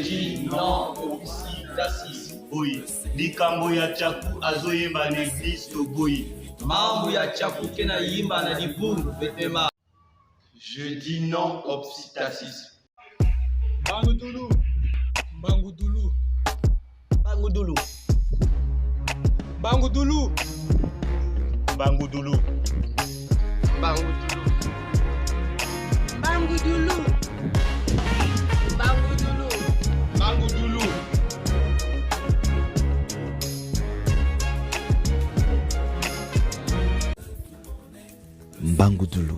dis non obsitasis. Oui, likambo ya chaku azoyemba na église toboyi. Mambo ya chaku kena yimba na libungu betema. Je dis non obsitasis. Bangudulu. Bangudulu. Bangudulu. Bangudulu. Bangudulu. Bangudulu. Bangudulu. Bangudulu. Bangudulu. Bangudulu.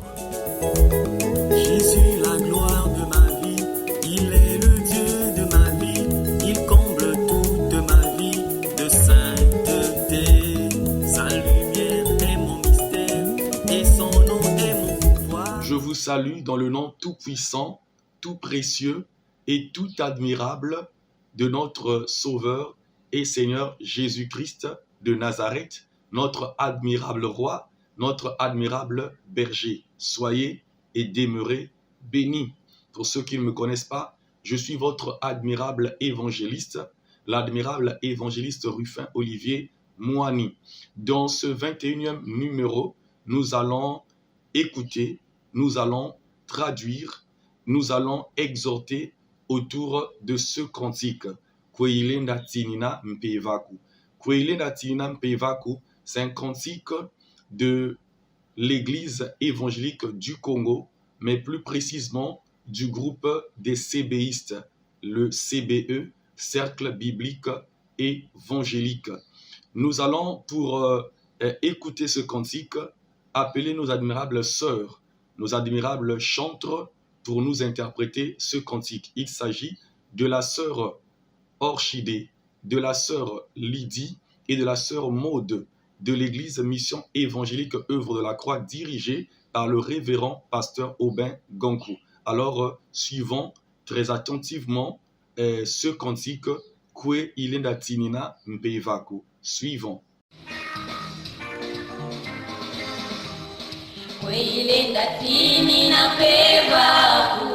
Jésus, la gloire de ma vie, il est le Dieu de ma vie, il comble toute ma vie de sainteté. Sa lumière est mon mystère et son nom est mon pouvoir. Je vous salue dans le nom tout-puissant, tout précieux et tout admirable de notre Sauveur et Seigneur Jésus-Christ de Nazareth, notre admirable roi, notre admirable berger. Soyez et demeurez bénis. Pour ceux qui ne me connaissent pas, je suis votre admirable évangéliste, l'admirable évangéliste Rufin Olivier Moani. Dans ce 21e numéro, nous allons écouter, nous allons traduire, nous allons exhorter autour de ce cantique. Kweilinda Tinina Mpevaku. Kweilinda Tinina Mpevaku, c'est un cantique de l'Église évangélique du Congo, mais plus précisément du groupe des CBistes, le CBE, Cercle Biblique Évangélique. Nous allons, pour écouter ce cantique, appeler nos admirables sœurs, nos admirables chantres, pour nous interpréter ce cantique. Il s'agit de la sœur Orchidée, de la sœur Lydie et de la sœur Maude, de l'église Mission évangélique œuvre de la croix dirigée par le révérend pasteur Aubin Gankou. Alors, suivons très attentivement ce cantique Kwe Ilenda Tinina Mpevaku. Suivons. Kwe ilenda tinina mpevaku,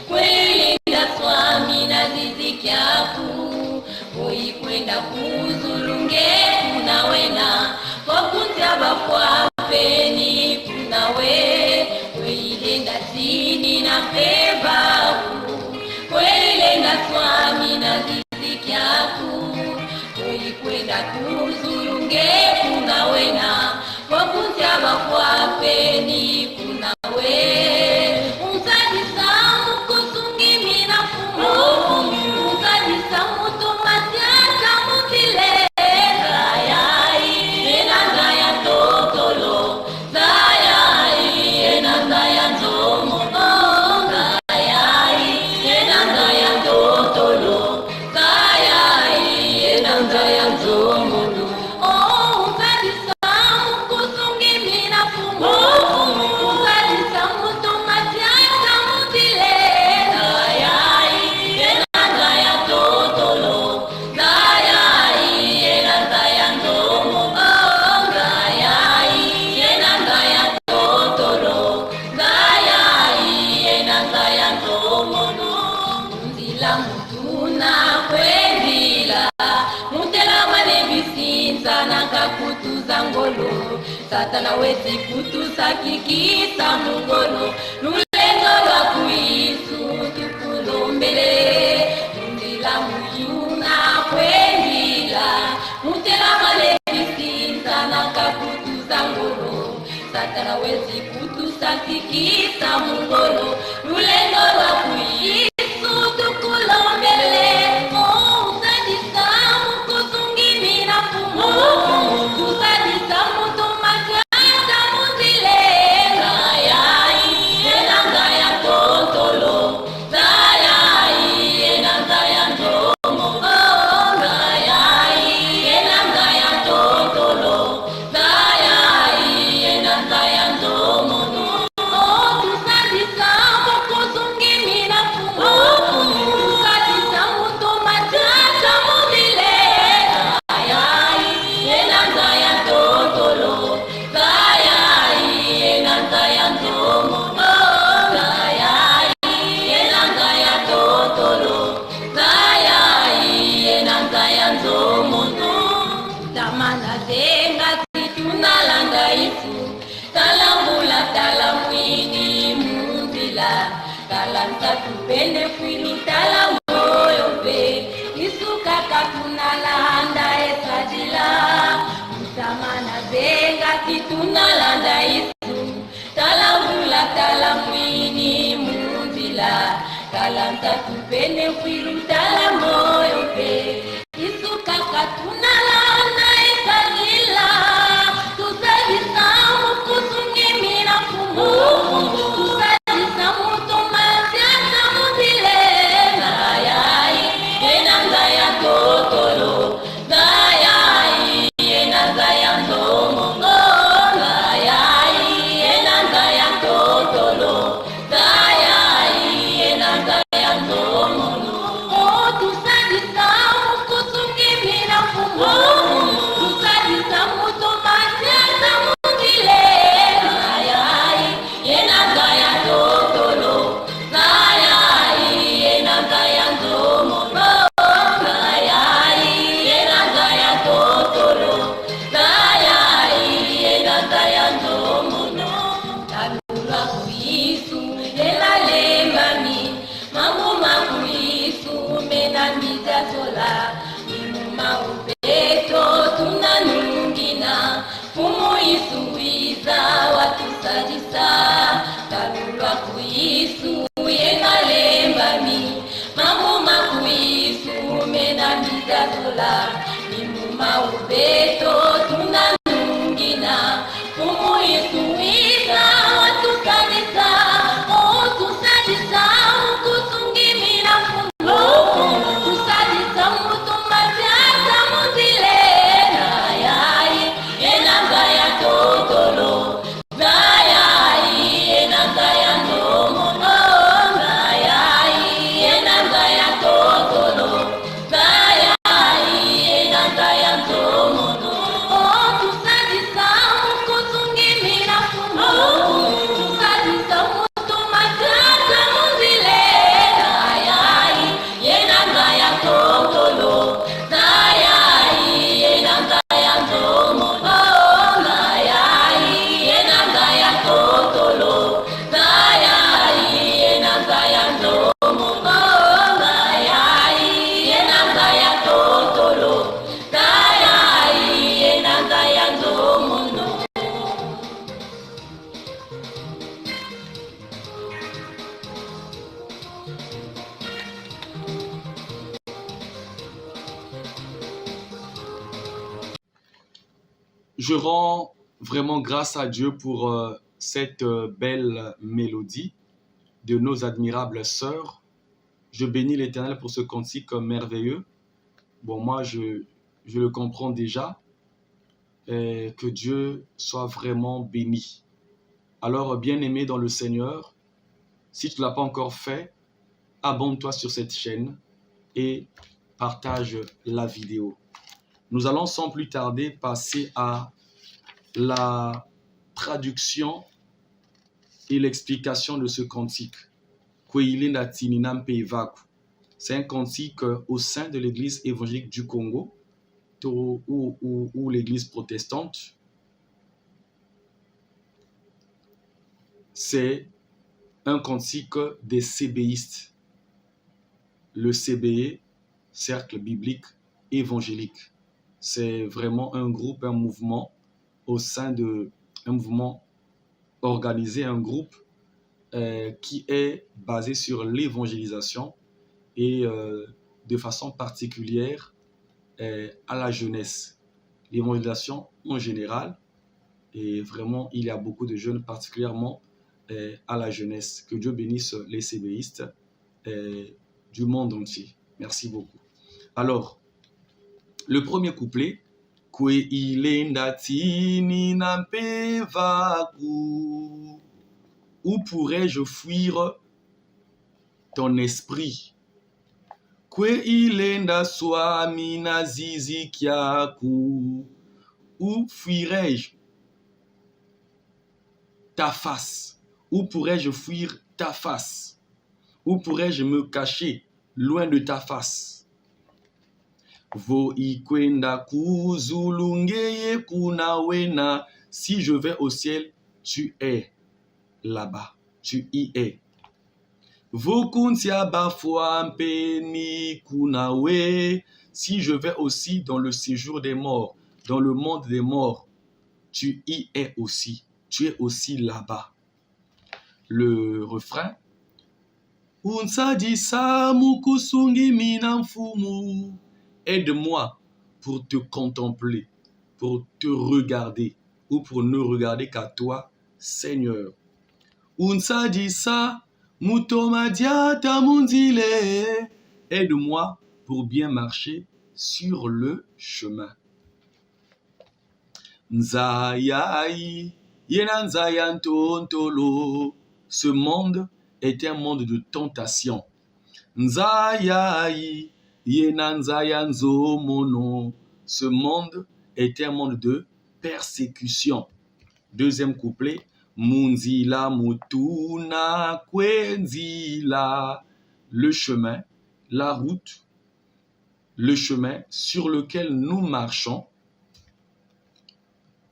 kwe ilenda swami na zizikyaku, kwe kwenda kuzulunge kunawena, kwa kutyaba kwa peni kunawe, kwe ilenda tinina mpevaku, kwe ilenda swami na zizikyaku, kwe kwenda kuzulunge kunawena, kwa kutyaba kwa peni kunawe. Satana wezi kutusa kikisa mungolo, lulendo lwa kuisu tukulombele, mundila muyuna kwendila, mutela malebisinza nakakutuza ngolo. Satana wezi kutusa kikisa mungolo, lulendo lwa kuisu tukulombele, usadisa mukuzungimina fumo, usadisa mutu Oh tupende kwilutala moyo pe isuka katunalanda esajila mtamana zenga titunalanda isu talambula talamwini munzila kalanta tupende kwilutala moyo pe isuka katunalanda esajila tuzalisa mukuzungimira fumu tuzalisa mutomasiasa muzile nayai enanga ya totolo nayai enanga ya ndomongo nayai enanga ya totolo nayai enanga ya ndomongo oh tuzalisa mukuzungimira fumu tuzalisa mutomasiasa muzile nayai enanga ya totolo nayai enanga ya ndomongo nayai enanga ya totolo nayai enanga ya ndomongo talula kuisu elalembami mamuma kuisu menamijazola imuma ubeto tunanungina fumu isuiza watusajisa talulwa kuisu yenalembami mamuma kuisu menamijazola imuma ubeto tunanungina fumu isuiza watusajisa oh tusajisa ukutungimira fumu tusajisa mutumasiasa muzile nayai enanga ya totolo nayai enanga ya ndomongo nayai enanga ya totolo nayai enanga ya ndomongo oh tusajisa ukutungimira fumu tusajisa mutumasiasa muzile nayai enanga ya totolo nayai enanga ya ndomongo nayai enanga ya totolo nayai enanga ya ndomongo nayai enanga ya totolo nayai enanga ya ndomongo. Je rends vraiment grâce à Dieu pour cette belle mélodie de nos admirables sœurs. Je bénis l'Éternel pour ce cantique merveilleux. Bon, moi, je le comprends déjà. Que Dieu soit vraiment béni. Alors, bien-aimé dans le Seigneur, si tu ne l'as pas encore fait, abonne-toi sur cette chaîne et partage la vidéo. Nous allons sans plus tarder passer à la traduction et l'explication de ce cantique. C'est un cantique au sein de l'église évangélique du Congo ou l'église protestante. C'est un cantique des CBistes. Le CBE, Cercle biblique évangélique. C'est vraiment un groupe, un mouvement au sein de un mouvement organisé, un groupe qui est basé sur l'évangélisation et de façon particulière à la jeunesse. L'évangélisation en général, et vraiment il y a beaucoup de jeunes particulièrement à la jeunesse. Que Dieu bénisse les CBistes du monde entier. Merci beaucoup. Alors, le premier couplet, Kwe ilenda tini nampe vaku. Où pourrais-je fuir ton esprit? Kwe ilenda swami nazizi kiaku. Où fuirais-je ta face? Où pourrais-je fuir ta face? Où pourrais-je me cacher loin de ta face? Vo ikwenda kuzulungeye kunawena. Si je vais au ciel, tu es là-bas. Tu y es. Vokuntia bafwa mpeni kunawe. Si je vais aussi dans le séjour des morts, dans le monde des morts, tu y es aussi. Tu es aussi là-bas. Le refrain. Unsadisa mukusungi minamfumu. Aide-moi pour te contempler, pour te regarder, ou pour ne regarder qu'à toi, Seigneur. Unsadisa mutomadiata munzile. Aide-moi pour bien marcher sur le chemin. Nzayai, yenanzayantontolo. Ce monde est un monde de tentation. Nzayai, yenanzayanzomono. Ce monde est un monde de persécution. Deuxième couplet. Munzila mutuna kwenzila. Le chemin, la route, le chemin sur lequel nous marchons.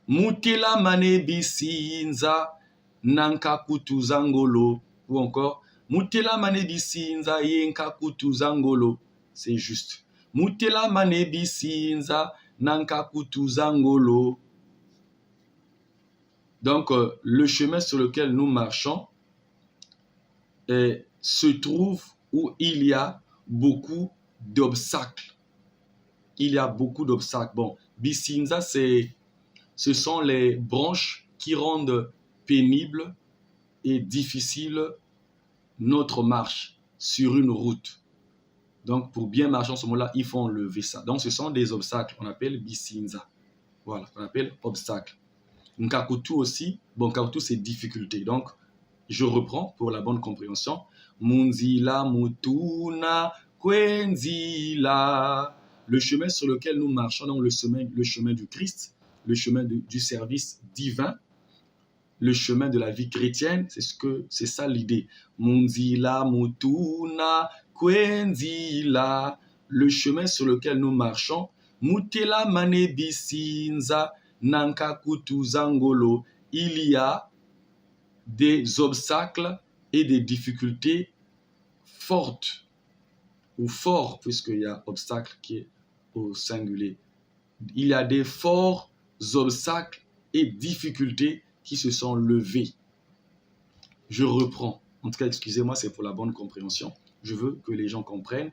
Mutila manebisinza nankakutuzangolo. Ou encore, Mutila manebisinza yenkakutuzangolo. C'est juste. Mutila manebisinza nankakutuzangolo. Donc, le chemin sur lequel nous marchons se trouve où il y a beaucoup d'obstacles. Il y a beaucoup d'obstacles. Bon, bisinza, ce sont les branches qui rendent pénible et difficile notre marche sur une route. Donc, pour bien marcher en ce moment-là, il faut enlever ça. Donc, ce sont des obstacles. On appelle bisinza. Voilà, on appelle obstacles. Nkakutu aussi. Bon, Nkakutu, c'est difficulté. Donc, je reprends pour la bonne compréhension. Munzila mutuna kwenzila. Le chemin sur lequel nous marchons, donc le chemin du Christ, le chemin du service divin, le chemin de la vie chrétienne, c'est ça l'idée. Munzila mutuna kwenzila. Le chemin sur lequel nous marchons. Mutela manebisinza nankakutuzangolo. Il y a des obstacles et des difficultés fortes ou forts, puisqu'il y a obstacle qui est au singulier. Il y a des forts obstacles et difficultés qui se sont levés. Je reprends. En tout cas, excusez-moi, c'est pour la bonne compréhension. Je veux que les gens comprennent.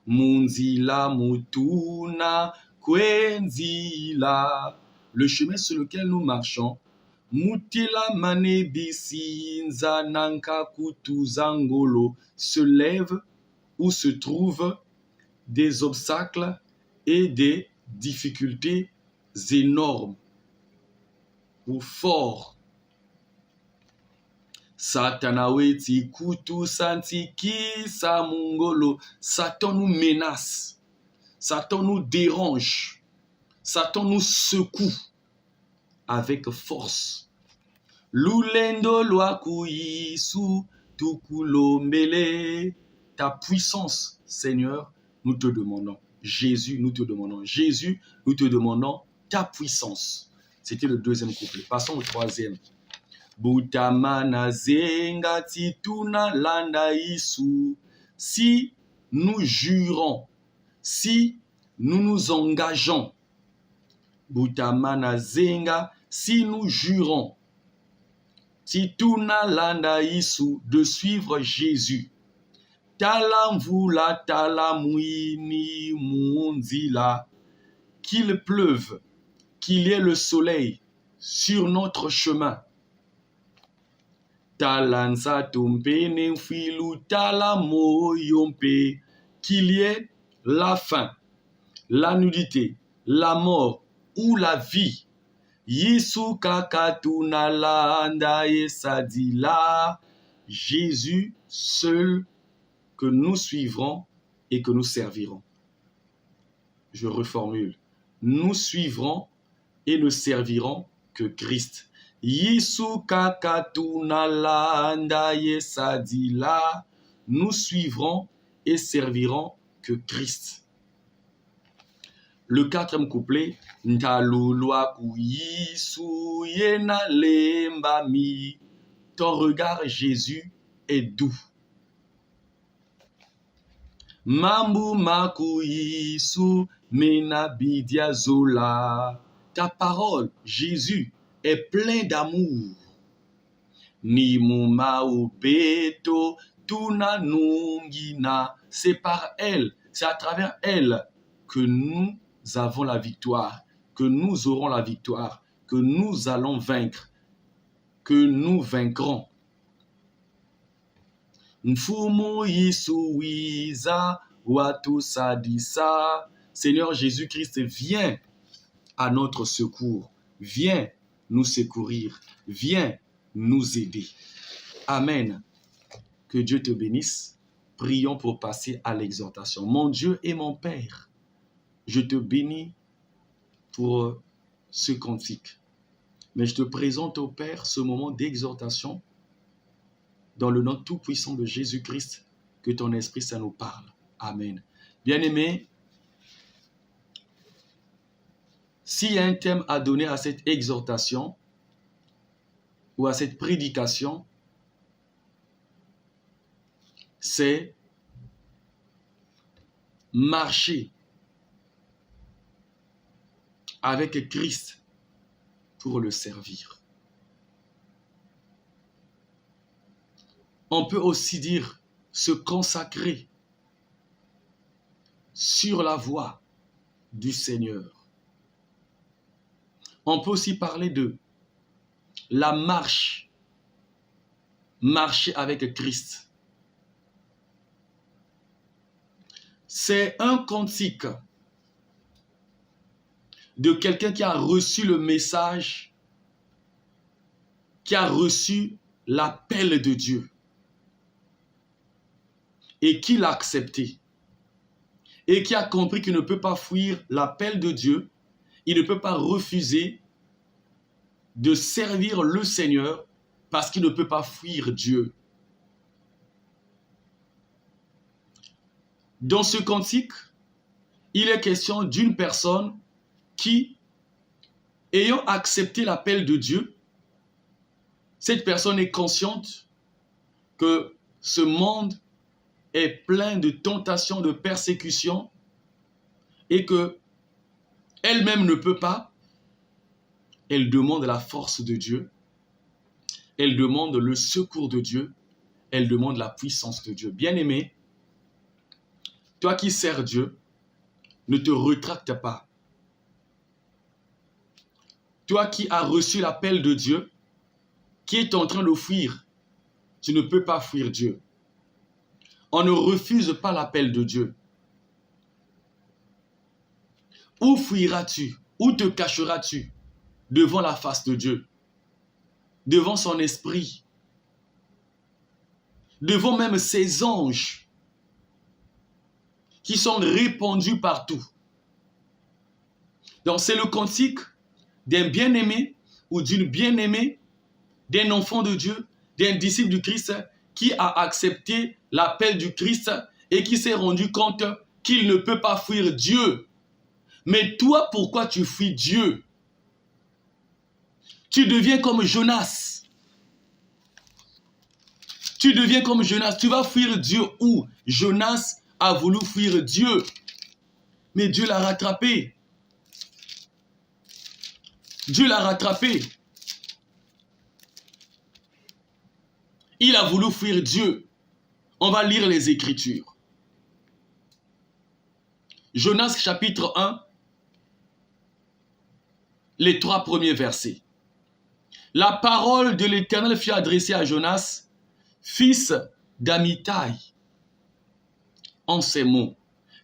Munzila mutuna kwenzila. Le chemin sur lequel nous marchons. Mutila manebisinza nankakutuzangolo. Se lève où se trouvent des obstacles et des difficultés énormes ou forts. Satanaweti kutu santiki samungolo. Satan nous menace. Satan nous dérange. Satan nous secoue avec force. Lulendo loakuisu tukulombele. Ta puissance, Seigneur, nous te demandons. Jésus, nous te demandons. Jésus, nous te demandons ta puissance. C'était le deuxième couplet. Passons au troisième. Butamana zenga tituna landa isu. Si nous jurons, si nous nous engageons, Butamana zenga, si nous jurons, tituna landa isu, de suivre Jésus, talamvula talamuini munzila, qu'il pleuve, qu'il y ait le soleil sur notre chemin. Talansa tumpene filu talamoyompe, qu'il y ait la faim, la nudité, la mort ou la vie. Yesu kakatuna landa esadila. Jésus seul que nous suivrons et que nous servirons. Je reformule. Nous suivrons et ne servirons que Christ. Yesu kakatuna landa esadila. Nous suivrons et servirons que Christ. Le quatrième couplet. Ntalulwa kuyisu yena lembami. Ton regard, Jésus, est doux. Mambu makuisu menabidia zola. Ta parole, Jésus, est plein d'amour. Ni muma upeto tuna nungina. C'est par elle, c'est à travers elle que nous avons la victoire, que nous aurons la victoire, que nous allons vaincre, que nous vaincrons. Mfumu Yisuiza watu sadisa. Seigneur Jésus-Christ, viens à notre secours. Viens nous secourir. Viens nous aider. Amen. Que Dieu te bénisse. Prions pour passer à l'exhortation. Mon Dieu et mon Père, je te bénis pour ce cantique. Mais je te présente au Père ce moment d'exhortation dans le nom tout-puissant de Jésus-Christ, que ton esprit, ça nous parle. Amen. Bien-aimés, s'il y a un thème à donner à cette exhortation ou à cette prédication, c'est marcher avec Christ pour le servir. On peut aussi dire se consacrer sur la voie du Seigneur. On peut aussi parler de la marche, marcher avec Christ. C'est un cantique de quelqu'un qui a reçu le message, qui a reçu l'appel de Dieu et qui l'a accepté et qui a compris qu'il ne peut pas fuir l'appel de Dieu, il ne peut pas refuser de servir le Seigneur parce qu'il ne peut pas fuir Dieu. Dans ce cantique, il est question d'une personne qui, ayant accepté l'appel de Dieu, cette personne est consciente que ce monde est plein de tentations, de persécutions, et que elle-même ne peut pas. Elle demande la force de Dieu, elle demande le secours de Dieu, elle demande la puissance de Dieu. Bien-aimé, toi qui sers Dieu, ne te rétracte pas. Toi qui as reçu l'appel de Dieu, qui est en train de fuir, tu ne peux pas fuir Dieu. On ne refuse pas l'appel de Dieu. Où fuiras-tu? Où te cacheras-tu devant la face de Dieu? Devant son esprit? Devant même ses anges qui sont répandus partout. Donc c'est le cantique d'un bien-aimé ou d'une bien-aimée, d'un enfant de Dieu, d'un disciple du Christ qui a accepté l'appel du Christ et qui s'est rendu compte qu'il ne peut pas fuir Dieu. Mais toi, pourquoi tu fuis Dieu? Tu deviens comme Jonas. Tu deviens comme Jonas. Tu vas fuir Dieu où? Jonas a voulu fuir Dieu, mais Dieu l'a rattrapé. Dieu l'a rattrapé. Il a voulu fuir Dieu. On va lire les Écritures. Jonas chapitre 1, les 3 premiers versets. La parole de l'Éternel fut adressée à Jonas, fils d'Amittai, en ces mots.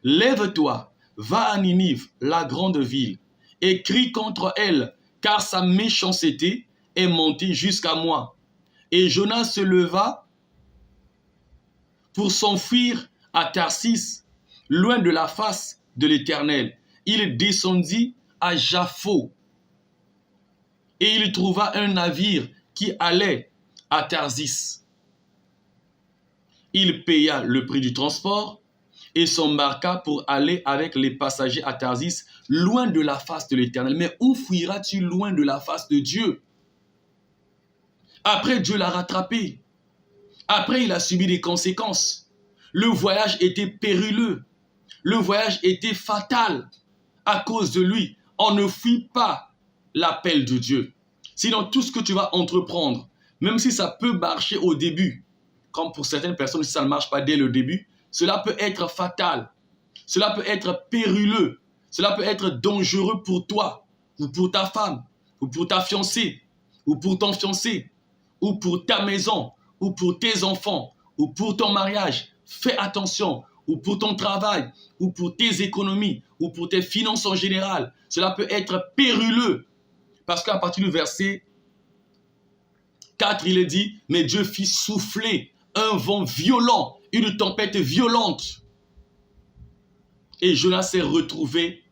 Lève-toi, va à Ninive, la grande ville, et crie contre elle, car sa méchanceté est montée jusqu'à moi. Et Jonas se leva pour s'enfuir à Tarsis, loin de la face de l'Éternel. Il descendit à Jaffo et il trouva un navire qui allait à Tarsis. Il paya le prix du transport et s'embarqua pour aller avec les passagers à Tarsis, loin de la face de l'Éternel. Mais où fuiras-tu loin de la face de Dieu? Après, Dieu l'a rattrapé. Après, il a subi des conséquences. Le voyage était périlleux. Le voyage était fatal. À cause de lui, on ne fuit pas l'appel de Dieu. Sinon, tout ce que tu vas entreprendre, même si ça peut marcher au début, comme pour certaines personnes, si ça ne marche pas dès le début, cela peut être fatal. Cela peut être périlleux. Cela peut être dangereux pour toi, ou pour ta femme, ou pour ta fiancée, ou pour ton fiancé, ou pour ta maison, ou pour tes enfants, ou pour ton mariage. Fais attention. Ou pour ton travail, ou pour tes économies, ou pour tes finances en général. Cela peut être périlleux. Parce qu'à partir du verset 4, il est dit, mais Dieu fit souffler un vent violent, une tempête violente. Et Jonas s'est retrouvé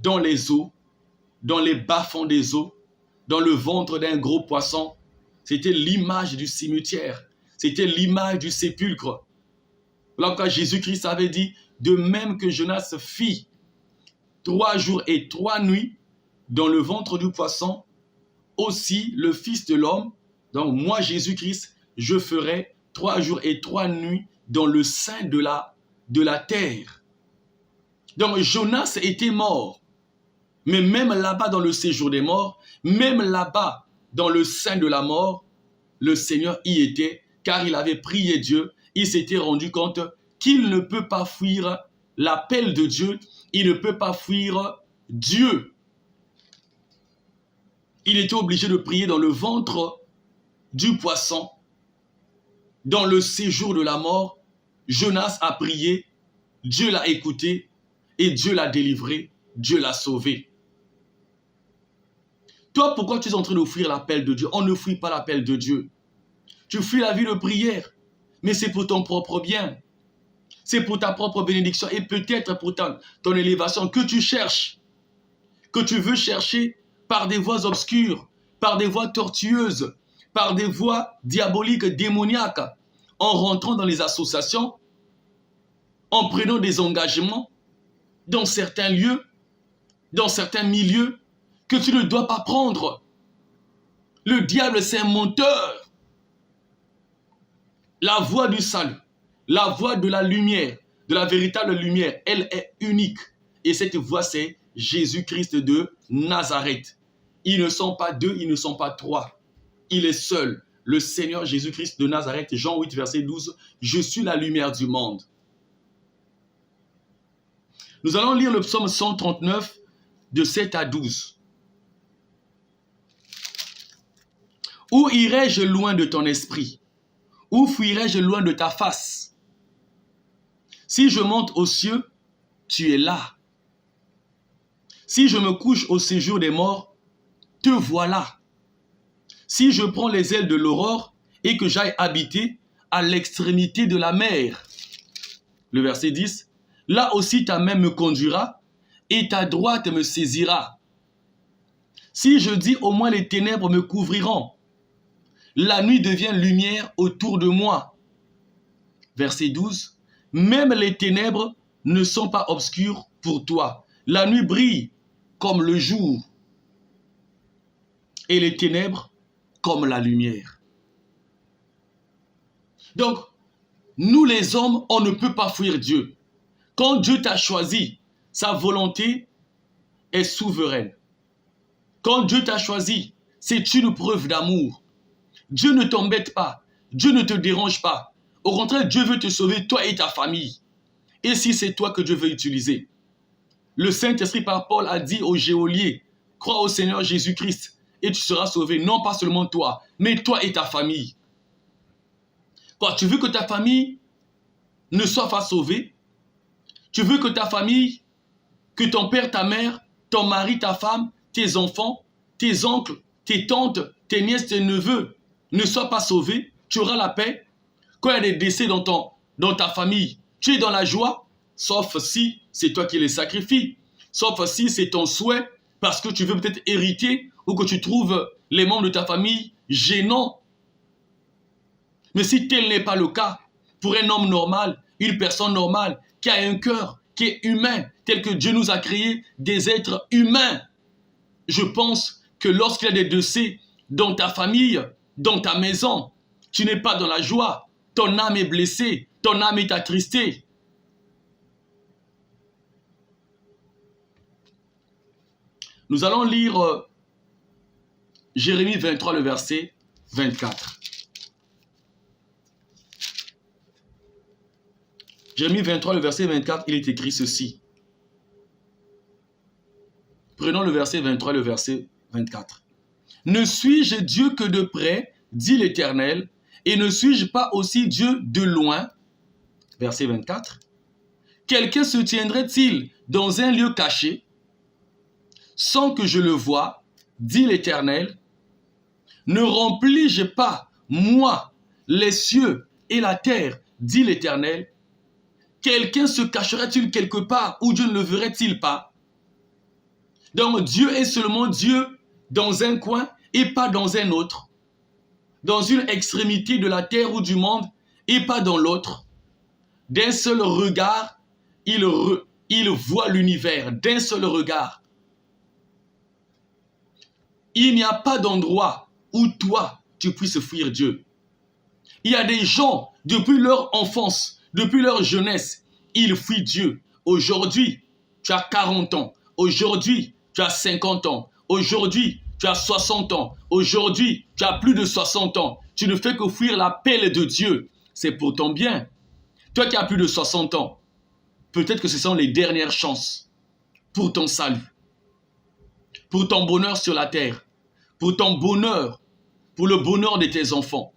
dans les eaux, dans les bas-fonds des eaux, dans le ventre d'un gros poisson. C'était l'image du cimetière. C'était l'image du sépulcre. Voilà pourquoi Jésus-Christ avait dit, de même que Jonas fit 3 jours et 3 nuits dans le ventre du poisson, aussi le Fils de l'homme, donc moi Jésus-Christ, je ferai 3 jours et 3 nuits dans le sein de la terre. Donc Jonas était mort, mais même là-bas dans le séjour des morts, même là-bas dans le sein de la mort, le Seigneur y était, car il avait prié Dieu. Il s'était rendu compte qu'il ne peut pas fuir l'appel de Dieu. Il ne peut pas fuir Dieu. Il était obligé de prier dans le ventre du poisson. Dans le séjour de la mort, Jonas a prié, Dieu l'a écouté et Dieu l'a délivré, Dieu l'a sauvé. Toi, pourquoi tu es en train de fuir l'appel de Dieu? On ne fuit pas l'appel de Dieu. Tu fuis la vie de prière. Mais c'est pour ton propre bien. C'est pour ta propre bénédiction et peut-être pour ton élévation que tu cherches, que tu veux chercher par des voies obscures, par des voies tortueuses, par des voies diaboliques, démoniaques, en rentrant dans les associations, en prenant des engagements dans certains lieux, dans certains milieux que tu ne dois pas prendre. Le diable, c'est un menteur. La voie du salut, la voie de la lumière, de la véritable lumière, elle est unique. Et cette voie, c'est Jésus-Christ de Nazareth. Ils ne sont pas 2, ils ne sont pas 3. Il est seul, le Seigneur Jésus-Christ de Nazareth. Jean 8, verset 12, « Je suis la lumière du monde ». Nous allons lire le psaume 139, de 7 à 12. « Où irai-je loin de ton esprit ? Où fuirai-je loin de ta face? Si je monte aux cieux, tu es là. Si je me couche au séjour des morts, te voilà. Si je prends les ailes de l'aurore et que j'aille habiter à l'extrémité de la mer. Le verset 10. Là aussi ta main me conduira et ta droite me saisira. Si je dis au moins les ténèbres me couvriront, la nuit devient lumière autour de moi. Verset 12. Même les ténèbres ne sont pas obscures pour toi. La nuit brille comme le jour et les ténèbres comme la lumière. Donc, nous les hommes, on ne peut pas fuir Dieu. Quand Dieu t'a choisi, sa volonté est souveraine. Quand Dieu t'a choisi, c'est une preuve d'amour. Dieu ne t'embête pas. Dieu ne te dérange pas. Au contraire, Dieu veut te sauver, toi et ta famille. Et si c'est toi que Dieu veut utiliser? Le Saint-Esprit par Paul a dit aux geôliers, crois au Seigneur Jésus-Christ et tu seras sauvé. Non pas seulement toi, mais toi et ta famille. Quoi, tu veux que ta famille ne soit pas sauvée? Tu veux que ta famille, que ton père, ta mère, ton mari, ta femme, tes enfants, tes oncles, tes tantes, tes nièces, tes neveux ne soient pas sauvés? Tu auras la paix? Quand il y a des décès dans ta famille, tu es dans la joie? Sauf si c'est toi qui les sacrifies. Sauf si c'est ton souhait parce que tu veux peut-être hériter ou que tu trouves les membres de ta famille gênants. Mais si tel n'est pas le cas, pour un homme normal, une personne normale, qui a un cœur, qui est humain, tel que Dieu nous a créés, des êtres humains, je pense que lorsqu'il y a des décès dans ta famille, dans ta maison, tu n'es pas dans la joie, ton âme est blessée, ton âme est attristée. Nous allons lire Jérémie 23, le verset 24. Jérémie 23, le verset 24, il est écrit ceci. Prenons le verset 23 et le verset 24. Ne suis-je Dieu que de près, dit l'Éternel, et ne suis-je pas aussi Dieu de loin? Verset 24. Quelqu'un se tiendrait-il dans un lieu caché, sans que je le voie, dit l'Éternel? Ne remplis-je pas, moi, les cieux et la terre, dit l'Éternel? Quelqu'un se cacherait-il quelque part où Dieu ne le verrait-il pas? Donc Dieu est seulement Dieu dans un coin et pas dans un autre. Dans une extrémité de la terre ou du monde et pas dans l'autre. D'un seul regard, il voit l'univers. D'un seul regard. Il n'y a pas d'endroit où toi, tu puisses fuir Dieu. Il y a des gens, depuis leur enfance, depuis leur jeunesse, ils fuient Dieu. Aujourd'hui, tu as 40 ans. Aujourd'hui, tu as 50 ans. Aujourd'hui, tu as 60 ans. Aujourd'hui, tu as plus de 60 ans. Tu ne fais que fuir l'appel de Dieu. C'est pour ton bien. Toi qui as plus de 60 ans, peut-être que ce sont les dernières chances pour ton salut, pour ton bonheur sur la terre, pour ton bonheur, pour le bonheur de tes enfants.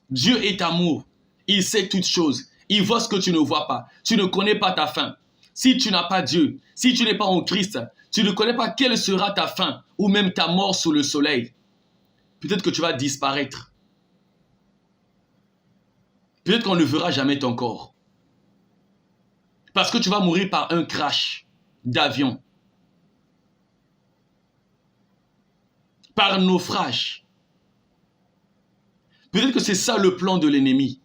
Dieu est amour. Il sait toutes choses. Il voit ce que tu ne vois pas. Tu ne connais pas ta fin. Si tu n'as pas Dieu, si tu n'es pas en Christ, tu ne connais pas quelle sera ta fin ou même ta mort sous le soleil. Peut-être que tu vas disparaître. Peut-être qu'on ne verra jamais ton corps. Parce que tu vas mourir par un crash d'avion. Par naufrage. Peut-être que c'est ça le plan de l'ennemi.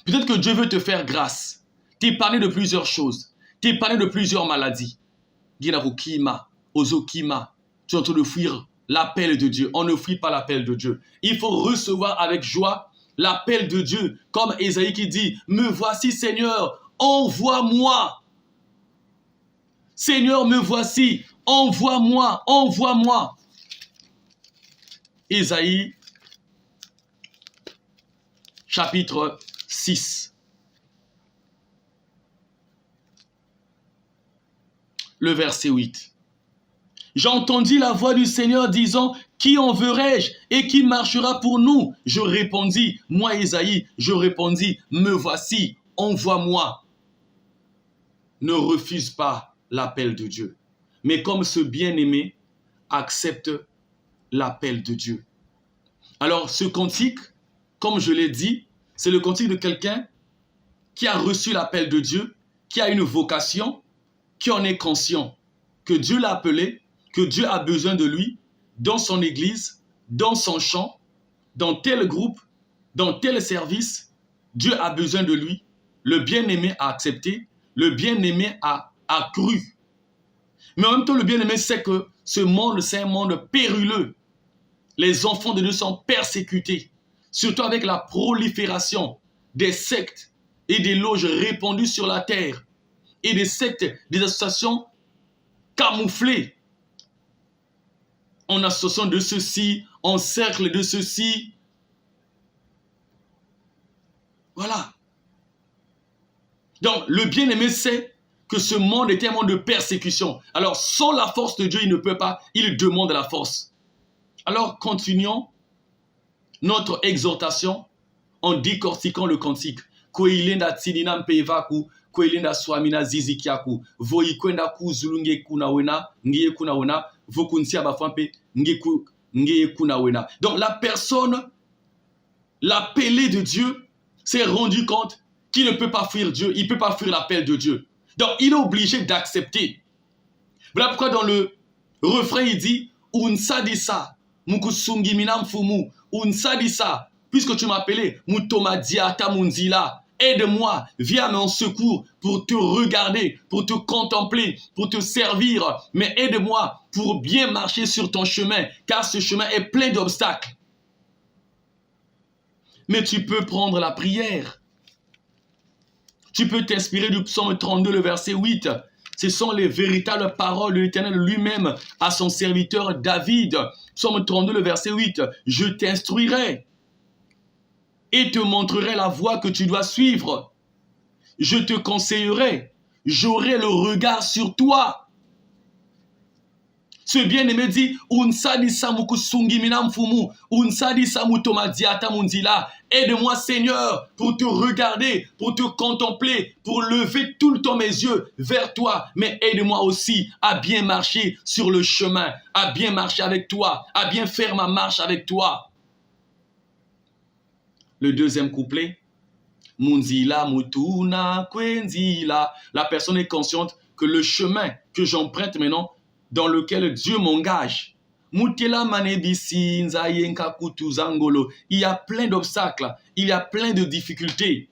Peut-être que Dieu veut te faire grâce. T'épargner de plusieurs choses. T'épargner de plusieurs maladies. Tu es en train de fuir l'appel de Dieu. On ne fuit pas l'appel de Dieu. Il faut recevoir avec joie l'appel de Dieu. Comme Ésaïe qui dit, me voici Seigneur, envoie-moi. Seigneur, me voici, envoie-moi, envoie-moi. Ésaïe, chapitre 6. Le verset 8. J'entendis la voix du Seigneur disant, qui enverrai-je et qui marchera pour nous? Je répondis, moi Ésaïe, je répondis, me voici, envoie-moi. Ne refuse pas l'appel de Dieu. Mais comme ce bien-aimé accepte l'appel de Dieu. Alors ce cantique, comme je l'ai dit, c'est le cantique de quelqu'un qui a reçu l'appel de Dieu, qui a une vocation, qui en est conscient, que Dieu l'a appelé, que Dieu a besoin de lui, dans son église, dans son champ, dans tel groupe, dans tel service, Dieu a besoin de lui. Le bien-aimé a accepté, le bien-aimé a cru. Mais en même temps, le bien-aimé sait que ce monde, c'est un monde périlleux. Les enfants de Dieu sont persécutés, surtout avec la prolifération des sectes et des loges répandues sur la terre, et des sectes, des associations camouflées, en associant de ceci, en cercle de ceci. Voilà. Donc, le bien-aimé sait que ce monde est un monde de persécution. Alors, sans la force de Dieu, il ne peut pas. Il demande la force. Alors, continuons notre exhortation en décortiquant le cantique. Koilenda tsinina mpevaku, koilenda swamina zizikiaku, voikwenda kuzulunge kunawena, ngiye kunawena, vokunsia bafampe, ngiye kunawena. Donc, la personne, l'appelé de Dieu, s'est rendu compte qu'il ne peut pas fuir Dieu, il ne peut pas fuir l'appel de Dieu. Donc, il est obligé d'accepter. Voilà pourquoi dans le refrain, il dit « Unsadisa, mukusungi minamfumu, unsadisa, puisque tu m'as appelé, mutomadiata munzila, aide-moi, viens à mon secours pour te regarder, pour te contempler, pour te servir, mais aide-moi pour bien marcher sur ton chemin, car ce chemin est plein d'obstacles. » Mais tu peux prendre la prière. Tu peux t'inspirer du psaume 32, le verset 8. Ce sont les véritables paroles de l'Éternel lui-même à son serviteur David. Psaume 32, le verset 8. Je t'instruirai et te montrerai la voie que tu dois suivre. Je te conseillerai. J'aurai le regard sur toi. Ce bien-aimé dit, Unsadi samuku sungimina mfumu, unsadi samutomadiata mundila. Aide-moi, Seigneur, pour te regarder, pour te contempler, pour lever tout le temps mes yeux vers toi. Mais aide-moi aussi à bien marcher sur le chemin, à bien marcher avec toi, à bien faire ma marche avec toi. Le deuxième couplet, Munzila mutuna kwenzila. La personne est consciente que le chemin que j'emprunte maintenant, dans lequel Dieu m'engage. Il y a plein d'obstacles, il y a plein de difficultés,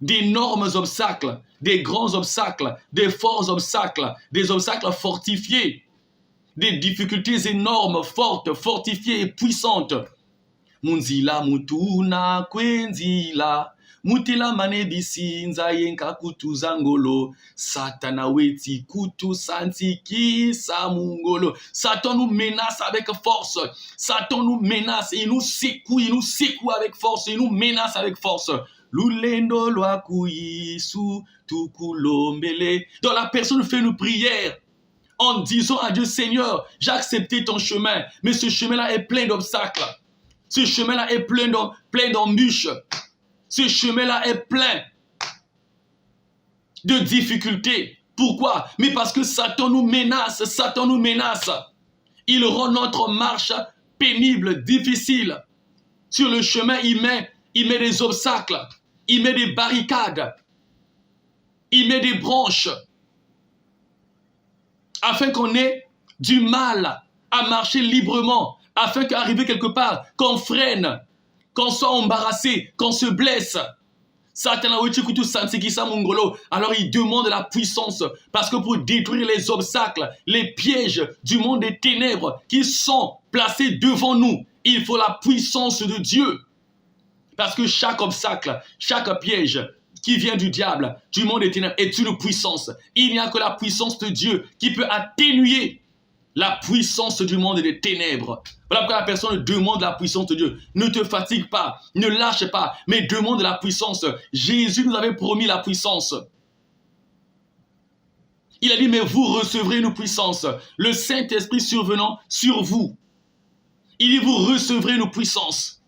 d'énormes obstacles, des grands obstacles, des forts obstacles, des obstacles fortifiés, des difficultés énormes, fortes, fortifiées et puissantes. Munzila mutuna kwenzila. Mutila manebisi nzayenka kutu zangolo. Satana weti kutu santi ki samungolo. Satan nous menace avec force. Satan nous menace. Il nous secoue avec force. Il nous menace avec force. Lulendo loakui su tukulombele. Donc la personne fait une prière en disant à Dieu, Seigneur, j'ai accepté ton chemin, mais ce chemin-là est plein d'obstacles. Ce chemin-là est plein d'embûches. Ce chemin-là est plein de difficultés. Pourquoi? Mais parce que Satan nous menace. Satan nous menace. Il rend notre marche pénible, difficile. Sur le chemin, il met des obstacles. Il met des barricades. Il met des branches. Afin qu'on ait du mal à marcher librement. Afin qu'arriver quelque part, qu'on freine. Qu'on soit embarrassé, qu'on se blesse. Alors il demande la puissance. Parce que pour détruire les obstacles, les pièges du monde des ténèbres qui sont placés devant nous, il faut la puissance de Dieu. Parce que chaque obstacle, chaque piège qui vient du diable, du monde des ténèbres, est une puissance. Il n'y a que la puissance de Dieu qui peut atténuer la puissance du monde des ténèbres. Voilà pourquoi la personne demande la puissance de Dieu. Ne te fatigue pas, ne lâche pas, mais demande la puissance. Jésus nous avait promis la puissance. Il a dit, mais vous recevrez une puissance. Le Saint-Esprit survenant sur vous. Il dit, vous recevrez une puissance.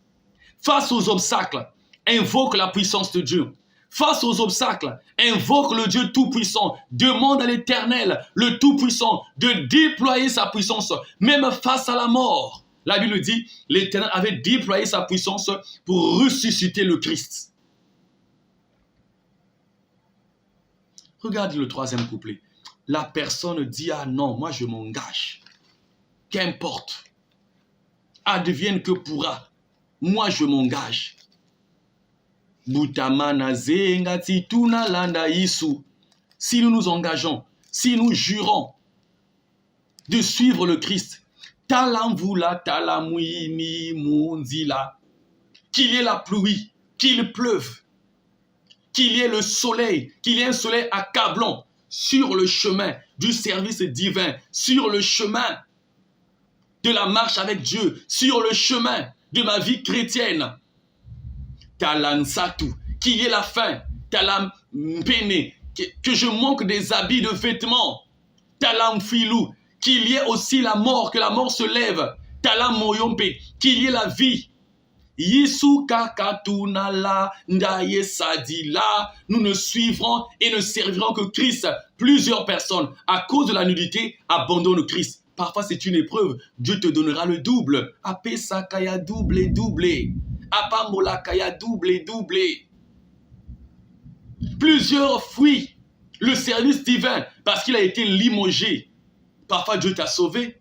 Face aux obstacles, invoque la puissance de Dieu. Face aux obstacles, invoque le Dieu Tout-Puissant. Demande à l'Éternel, le Tout-Puissant, de déployer sa puissance, même face à la mort. La Bible dit, l'Éternel avait déployé sa puissance pour ressusciter le Christ. Regarde le troisième couplet. La personne dit, ah non, moi je m'engage. Qu'importe. Advienne que pourra. Moi je m'engage. Si nous nous engageons, si nous jurons de suivre le Christ, qu'il y ait la pluie, qu'il pleuve, qu'il y ait le soleil, qu'il y ait un soleil accablant sur le chemin du service divin, sur le chemin de la marche avec Dieu, sur le chemin de ma vie chrétienne. Talansatu, qu'il y ait la faim, talam pene, que je manque des habits, de vêtements, talam filou, qu'il y ait aussi la mort, que la mort se lève, talam moyompe, qu'il y ait la vie. Yisu kakatunala ndaye sadila, nous ne suivrons et ne servirons que Christ. Plusieurs personnes, à cause de la nudité, abandonnent Christ. Parfois c'est une épreuve, Dieu te donnera le double. Apesakaya double, double. Apamolakaya double. Plusieurs fuient le service divin parce qu'il a été limogé. Parfois Dieu t'a sauvé.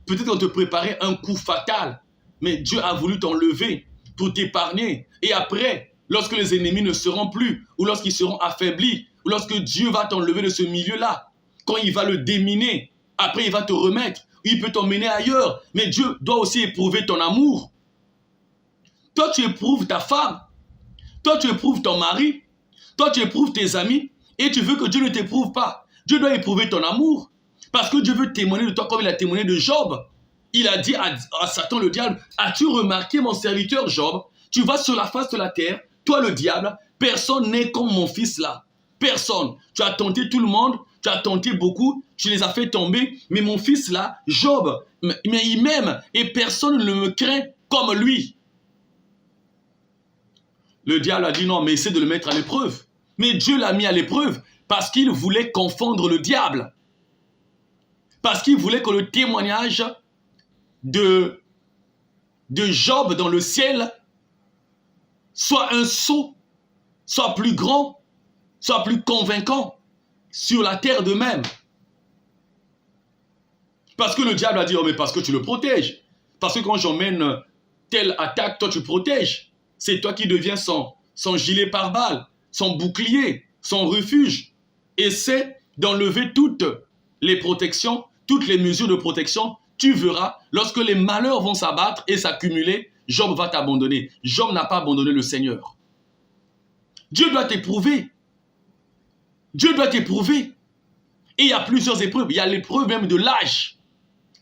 Peut-être qu'on te préparait un coup fatal, mais Dieu a voulu t'enlever pour t'épargner. Et après, lorsque les ennemis ne seront plus, ou lorsqu'ils seront affaiblis, ou lorsque Dieu va t'enlever de ce milieu-là, quand il va le déminer, après il va te remettre, il peut t'emmener ailleurs. Mais Dieu doit aussi éprouver ton amour. Toi, tu éprouves ta femme. Toi, tu éprouves ton mari. Toi, tu éprouves tes amis. Et tu veux que Dieu ne t'éprouve pas. Dieu doit éprouver ton amour. Parce que Dieu veut témoigner de toi comme il a témoigné de Job. Il a dit à Satan, le diable, as-tu remarqué mon serviteur Job? Tu vas sur la face de la terre, toi le diable, personne n'est comme mon fils là. Personne. Tu as tenté tout le monde, tu as tenté beaucoup, tu les as fait tomber, mais mon fils là, Job, mais il m'aime et personne ne me craint comme lui. Le diable a dit non, mais essaie de le mettre à l'épreuve. Mais Dieu l'a mis à l'épreuve parce qu'il voulait confondre le diable. Parce qu'il voulait que le témoignage de Job dans le ciel soit un sceau, soit plus grand, soit plus convaincant sur la terre de même. Parce que le diable a dit, oh mais parce que tu le protèges. Parce que quand j'emmène telle attaque, toi tu protèges. C'est toi qui deviens son gilet pare-balles, son bouclier, son refuge. Essaie d'enlever toutes les protections, toutes les mesures de protection. Tu verras, lorsque les malheurs vont s'abattre et s'accumuler, Job va t'abandonner. Job n'a pas abandonné le Seigneur. Dieu doit t'éprouver. Dieu doit t'éprouver. Et il y a plusieurs épreuves. Il y a l'épreuve même de l'âge.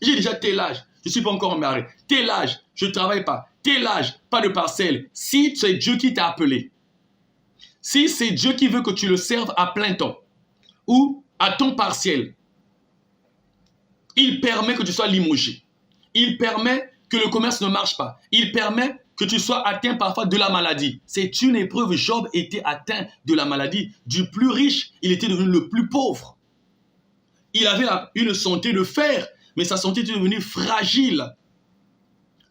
J'ai déjà tel âge, je ne suis pas encore marié. Tel âge, je ne travaille pas. Tel âge, pas de parcelle. Si c'est Dieu qui t'a appelé, si c'est Dieu qui veut que tu le serves à plein temps ou à temps partiel, il permet que tu sois limogé. Il permet que le commerce ne marche pas. Il permet que tu sois atteint parfois de la maladie. C'est une épreuve. Job était atteint de la maladie. Du plus riche, il était devenu le plus pauvre. Il avait une santé de fer, mais sa santé était devenue fragile.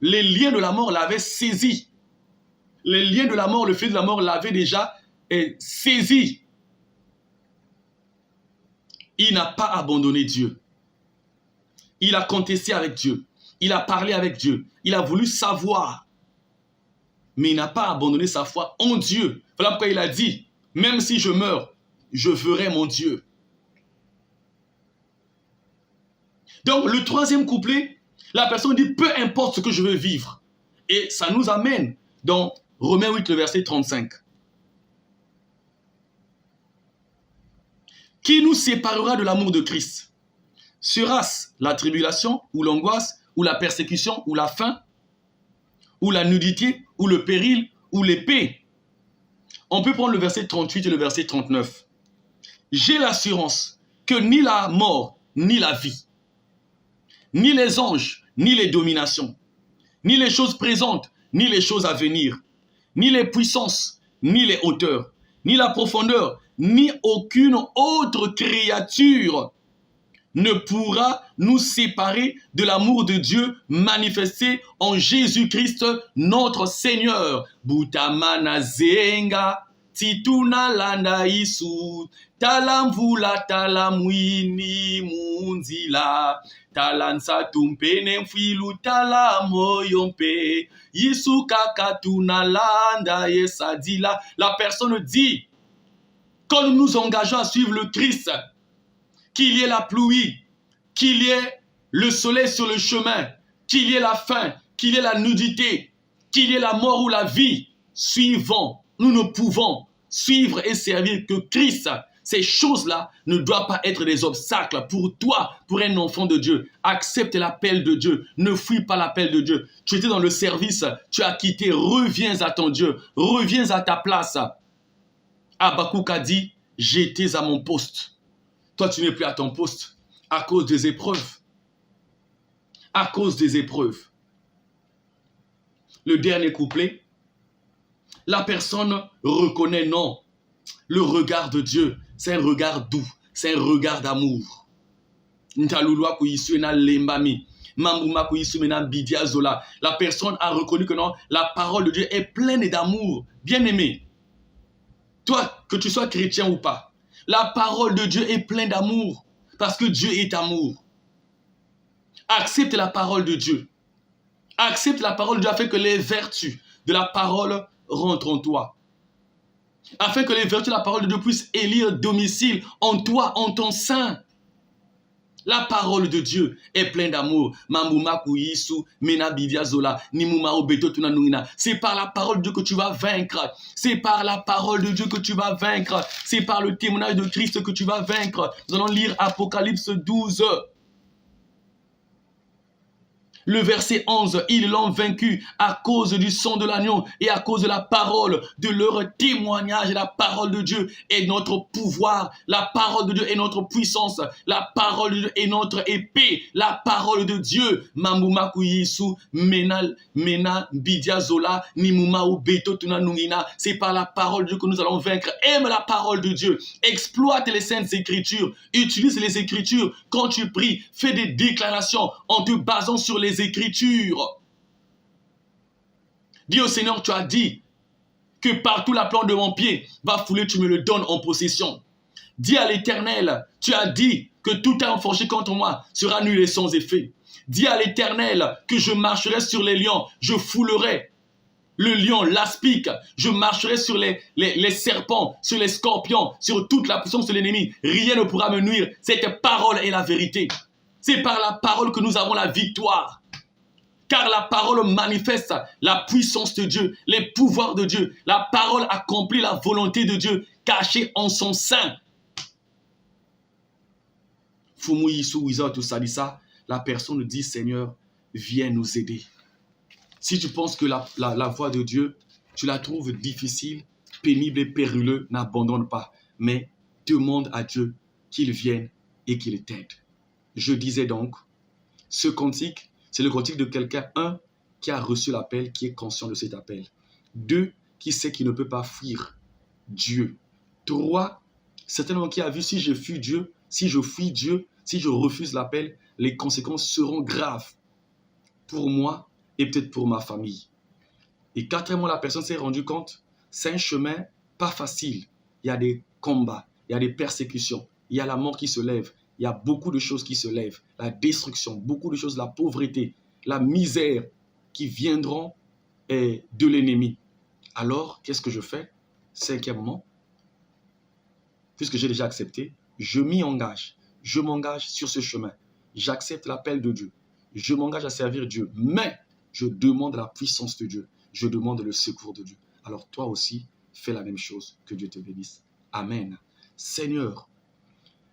Les liens de la mort l'avaient saisi. Les liens de la mort, le feu de la mort l'avait déjà saisi. Il n'a pas abandonné Dieu. Il a contesté avec Dieu. Il a parlé avec Dieu. Il a voulu savoir. Mais il n'a pas abandonné sa foi en Dieu. Voilà pourquoi il a dit, même si je meurs, je verrai mon Dieu. Donc le troisième couplet, la personne dit, peu importe ce que je veux vivre. Et ça nous amène dans Romains 8, le verset 35. Qui nous séparera de l'amour de Christ? Sera-ce la tribulation, ou l'angoisse, ou la persécution, ou la faim, ou la nudité, ou le péril, ou l'épée? On peut prendre le verset 38 et le verset 39. J'ai l'assurance que ni la mort, ni la vie, ni les anges, ni les dominations, ni les choses présentes, ni les choses à venir, ni les puissances, ni les hauteurs, ni la profondeur, ni aucune autre créature ne pourra nous séparer de l'amour de Dieu manifesté en Jésus-Christ notre Seigneur. Butamana zenga tituna landa isu talamvula talamwini munzila talansa tumpene mfilu talamoyompe yisu kakatuna landa yesadila. La personne dit, quand nous nous engageons à suivre le Christ, qu'il y ait la pluie, qu'il y ait le soleil sur le chemin, qu'il y ait la faim, qu'il y ait la nudité, qu'il y ait la mort ou la vie, suivons, nous ne pouvons suivre et servir que Christ. Ces choses-là ne doivent pas être des obstacles pour toi, pour un enfant de Dieu. Accepte l'appel de Dieu, ne fuis pas l'appel de Dieu. Tu étais dans le service, tu as quitté, reviens à ton Dieu, reviens à ta place. Habakkuk a dit, j'étais à mon poste. Toi, tu n'es plus à ton poste à cause des épreuves. À cause des épreuves. Le dernier couplet, la personne reconnaît non. Le regard de Dieu, c'est un regard doux, c'est un regard d'amour. La personne a reconnu que non, la parole de Dieu est pleine d'amour. Bien-aimé, toi, que tu sois chrétien ou pas, la parole de Dieu est pleine d'amour, parce que Dieu est amour. Accepte la parole de Dieu. Accepte la parole de Dieu afin que les vertus de la parole rentrent en toi. Afin que les vertus de la parole de Dieu puissent élire domicile en toi, en ton sein. La parole de Dieu est pleine d'amour. C'est par la parole de Dieu que tu vas vaincre. C'est par la parole de Dieu que tu vas vaincre. C'est par le témoignage de Christ que tu vas vaincre. Nous allons lire Apocalypse 12. Le verset 11, ils l'ont vaincu à cause du sang de l'agneau et à cause de la parole, de leur témoignage. La parole de Dieu est notre pouvoir. La parole de Dieu est notre puissance. La parole de Dieu est notre épée. La parole de Dieu. Mamuma kuyisu, mena bidia zola, nimuma ou beto tunanungina. C'est par la parole de Dieu que nous allons vaincre. Aime la parole de Dieu. Exploite les saintes écritures. Utilise les écritures. Quand tu pries, fais des déclarations en te basant sur les Écritures. Dis au Seigneur, tu as dit que partout la plante de mon pied va fouler, tu me le donnes en possession. Dis à l'Éternel, tu as dit que tout arme forgé contre moi sera nul et sans effet. Dis à l'Éternel que je marcherai sur les lions, je foulerai le lion, l'aspic, je marcherai sur les serpents, sur les scorpions, sur toute la puissance de l'ennemi. Rien ne pourra me nuire. Cette parole est la vérité. C'est par la parole que nous avons la victoire. Car la parole manifeste la puissance de Dieu, les pouvoirs de Dieu. La parole accomplit la volonté de Dieu cachée en son sein. La personne dit, Seigneur, viens nous aider. Si tu penses que la voie de Dieu, tu la trouves difficile, pénible et périlleuse, n'abandonne pas. Mais demande à Dieu qu'il vienne et qu'il t'aide. Je disais donc, ce cantique, c'est le cantique de quelqu'un, un, qui a reçu l'appel, qui est conscient de cet appel. Deux, qui sait qu'il ne peut pas fuir Dieu. Trois, certainement qui a vu, si je fuis Dieu, si je refuse l'appel, les conséquences seront graves pour moi et peut-être pour ma famille. Et quatrièmement, la personne s'est rendue compte, c'est un chemin pas facile. Il y a des combats, il y a des persécutions, il y a la mort qui se lève. Il y a beaucoup de choses qui se lèvent, la destruction, beaucoup de choses, la pauvreté, la misère qui viendront de l'ennemi. Alors, qu'est-ce que je fais? Cinquièmement, puisque j'ai déjà accepté, je m'engage sur ce chemin. J'accepte l'appel de Dieu. Je m'engage à servir Dieu, mais je demande la puissance de Dieu. Je demande le secours de Dieu. Alors toi aussi, fais la même chose. Que Dieu te bénisse. Amen. Seigneur,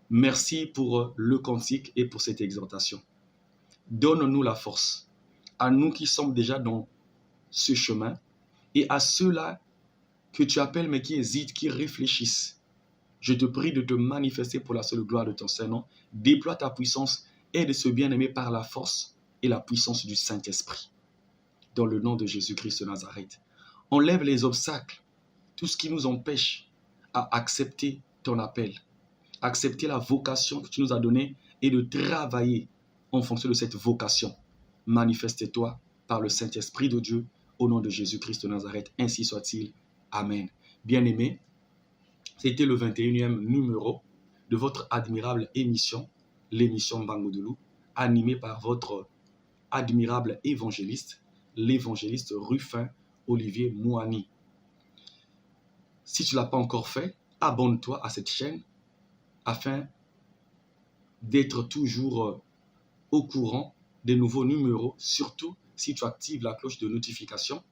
merci pour le cantique et pour cette exhortation. Donne-nous la force, à nous qui sommes déjà dans ce chemin et à ceux-là que tu appelles mais qui hésitent, qui réfléchissent. Je te prie de te manifester pour la seule gloire de ton Saint-Nom. Déploie ta puissance, aide ce bien-aimé par la force et la puissance du Saint-Esprit. Dans le nom de Jésus-Christ de Nazareth. Enlève les obstacles, tout ce qui nous empêche à accepter ton appel. Accepter la vocation que tu nous as donnée et de travailler en fonction de cette vocation. Manifeste-toi par le Saint-Esprit de Dieu au nom de Jésus-Christ de Nazareth. Ainsi soit-il. Amen. Bien-aimés, c'était le 21e numéro de votre admirable émission, l'émission Mbango Doulou, animée par votre admirable évangéliste, l'évangéliste Rufin Olivier Mouani. Si tu ne l'as pas encore fait, abonne-toi à cette chaîne afin d'être toujours au courant des nouveaux numéros, surtout si tu actives la cloche de notification.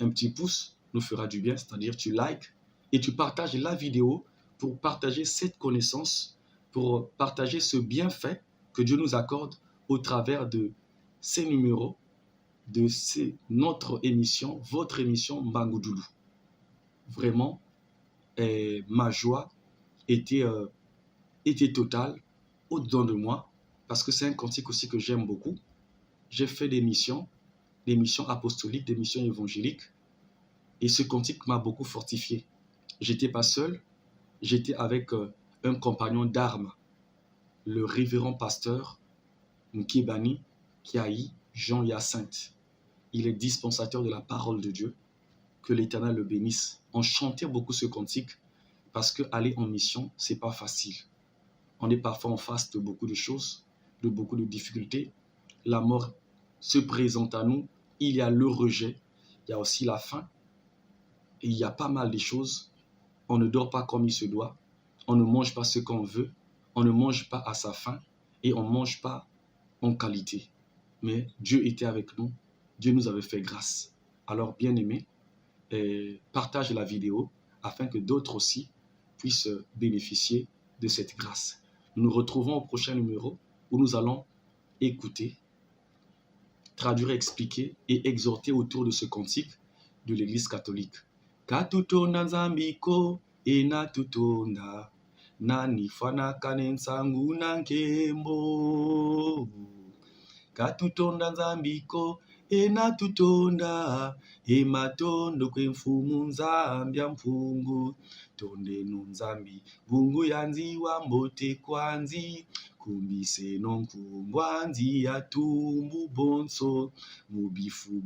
Un petit pouce nous fera du bien, c'est-à-dire tu likes et tu partages la vidéo pour partager cette connaissance, pour partager ce bienfait que Dieu nous accorde au travers de ces numéros, de notre émission, votre émission Mbango Doulou. Vraiment, ma joie était totale au-dedans de moi, parce que c'est un cantique aussi que j'aime beaucoup. J'ai fait des missions apostoliques, des missions évangéliques, et ce cantique m'a beaucoup fortifié. J'étais pas seul, j'étais avec un compagnon d'armes, le révérend pasteur Nkebani Kiaï Jean Hyacinthe. Il est dispensateur de la parole de Dieu. Que l'Éternel le bénisse. On chantait beaucoup ce cantique parce qu'aller en mission, c'est pas facile. On est parfois en face de beaucoup de choses, de beaucoup de difficultés. La mort se présente à nous. Il y a le rejet. Il y a aussi la faim. Et il y a pas mal de choses. On ne dort pas comme il se doit. On ne mange pas ce qu'on veut. On ne mange pas à sa faim. et on ne mange pas en qualité. Mais Dieu était avec nous, Dieu nous avait fait grâce. Alors, bien-aimés, partage la vidéo afin que d'autres aussi puissent bénéficier de cette grâce. Nous nous retrouvons au prochain numéro où nous allons écouter, traduire, expliquer et exhorter autour de ce cantique de l'Église catholique. Katutonda nzambiko enatutonda nanifana kanensangu nankembo. Katutonda nzambiko enatutonda ematondo kwemfumu nzambi ya mfungu tonde nunzambi bungu yanziwa mbote kwanzi kumbise nonkungwanzi ya tumbu bonso mubifu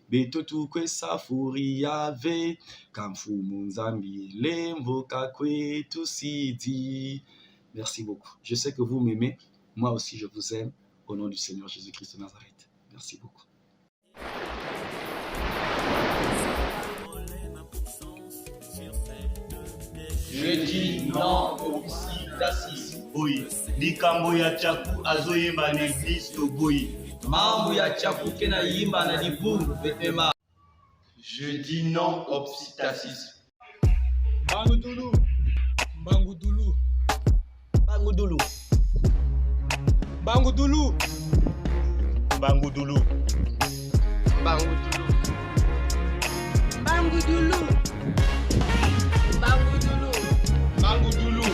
beto tukwe safuri yave kamfumu nzambi lemvo kakwe tusidi. Merci beaucoup. Je sais que vous m'aimez. Moi aussi, je vous aime. Au nom du Seigneur Jésus-Christ de Nazareth. Merci beaucoup. Je dis non au d'assise. Oui, likambo ya chaku azoyemba na église toboyi. Mambo ya chakuke na yimba na libungu betema. Je dis non au psittacisme. Bangudulu. Bangudulu. Bangudulu. Bangudulu. Bangudulu. Bangudulu. Bangudulu. Bangudulu. Bangudulu.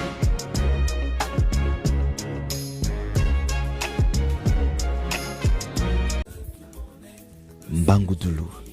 Bangudulu.